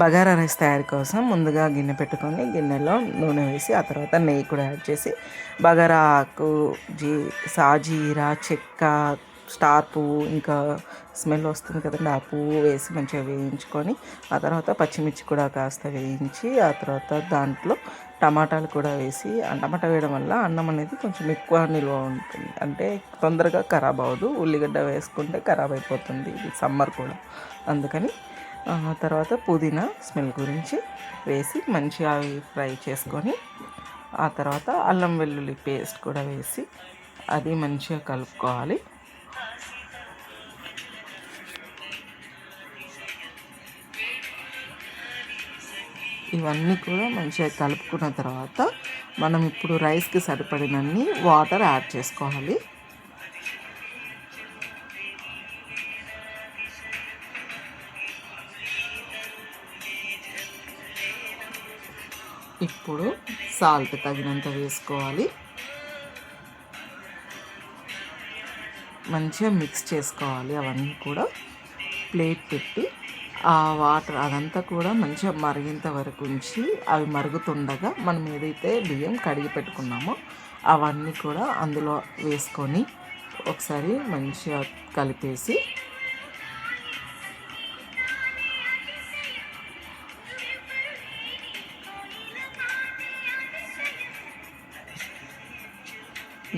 Bagara rice తయారీ కోసం ముందుగా గిన్నె పెట్టుకొని గిన్నెలో నూనె వేసి ఆ తర్వాత నెయ్యి కూడా యాడ్ చేసి బగారా ఆకు, సాజీరా, చెక్క, స్టార్ పువ్వు, ఇంకా స్మెల్ వస్తుంది కదండి ఆ పువ్వు వేసి మంచిగా వేయించుకొని ఆ తర్వాత పచ్చిమిర్చి కూడా కాస్త వేయించి ఆ తర్వాత దాంట్లో టమాటాలు కూడా వేసి ఆ టమాటా వేయడం వల్ల అన్నం అనేది కొంచెం ఎక్కువ నిల్వ ఉంటుంది, అంటే తొందరగా ఖరాబ్ అవ్వదు. ఉల్లిగడ్డ వేసుకుంటే ఖరాబ్ అయిపోతుంది, ఇది సమ్మర్ కూడా అందుకని. తర్వాత పుదీనా స్మెల్ గురించి వేసి మంచిగా అవి ఫ్రై చేసుకొని ఆ తర్వాత అల్లం వెల్లుల్లి పేస్ట్ కూడా వేసి అది మంచిగా కలుపుకోవాలి. ఇవన్నీ కూడా మంచిగా కలుపుకున్న తర్వాత మనం ఇప్పుడు రైస్కి సరిపడినన్ని వాటర్ యాడ్ చేసుకోవాలి. ఇప్పుడు సాల్ట్ తగినంత వేసుకోవాలి. మంచిగా మిక్స్ చేసుకోవాలి. అవన్నీ కూడా ప్లేట్ పెట్టి ఆ వాటర్ అదంతా కూడా మంచిగా మరిగేంత వరకు ఉంచి అవి మరుగుతుండగా మనం ఏదైతే బియ్యం కడిగి పెట్టుకున్నామో అవన్నీ కూడా అందులో వేసుకొని ఒకసారి మంచిగా కలిపేసి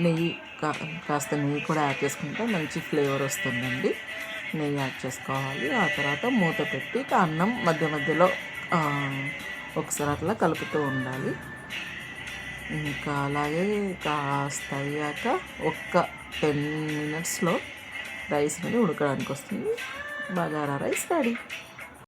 నెయ్యి కాస్త నెయ్యి కూడా యాడ్ చేసుకుంటే మంచి ఫ్లేవర్ వస్తుందండి. నెయ్యి యాడ్ చేసుకోవాలి. ఆ తర్వాత మూత పెట్టి అన్నం మధ్య మధ్యలో ఒకసారి అట్లా కలుపుతూ ఉండాలి. ఇంకా అలాగే కాస్త అయ్యాక ఒక్క 10 మినిట్స్లో రైస్ అనేది ఉడకడానికి వస్తుంది. Bagara rice ready.